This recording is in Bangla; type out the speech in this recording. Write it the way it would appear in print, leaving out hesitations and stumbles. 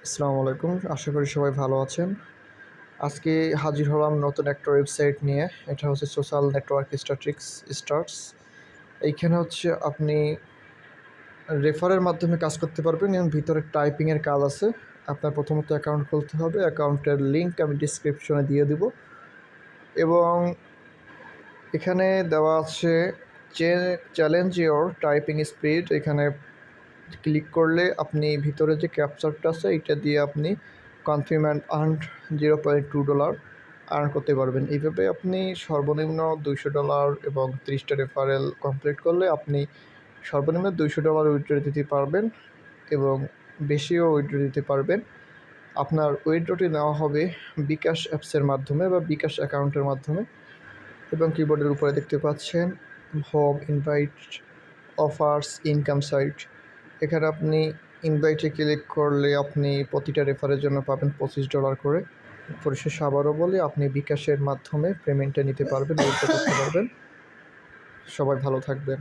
আসসালামু আলাইকুম। আশা করি সবাই ভালো আছেন। আজকে হাজির হলাম নতুন একটা ওয়েবসাইট নিয়ে। এটা হচ্ছে সোশ্যাল নেটওয়ার্ক স্ট্যাটিস্টিক্স স্টার্স। এইখানে হচ্ছে আপনি রেফারের মাধ্যমে কাজ করতে পারবেন এবং ভিতরে টাইপিংয়ের কাজ আছে। আপনার প্রথমত অ্যাকাউন্ট খুলতে হবে। অ্যাকাউন্টের লিঙ্ক আমি ডিসক্রিপশনে দিয়ে দিব এবং এখানে দেওয়া আছে চ্যালেঞ্জ ইওর টাইপিং স্পিড। এখানে ক্লিক করলে আপনি ভিতরে যে ক্যাপচারটা আছে এটা দিয়ে আপনি কনফার্ম অ্যান্ড আর্নড $0.2 আর্ন করতে পারবেন। এইভাবে আপনি সর্বনিম্ন $200 এবং 30টা রেফারেল কমপ্লিট করলে আপনি সর্বনিম্ন $200 উইথড্র দিতে পারবেন এবং বেশিও উইথড্র দিতে পারবেন। আপনার উইথড্রটি নেওয়া হবে বিকাশ অ্যাপসের মাধ্যমে বা বিকাশ অ্যাকাউন্টের মাধ্যমে এবং কিবোর্ডের উপরে দেখতে পাচ্ছেন home, invite, offers, income site. এখানে আপনি ইনভাইটে ক্লিক করলে আপনি প্রতিটা রেফারের জন্য পাবেন $25 করে। পরিশেষে আবারও বলি, আপনি বিকাশের মাধ্যমে পেমেন্টটা নিতে পারবেন, উইথড্র করতে পারবেন। সবাই ভালো থাকবেন।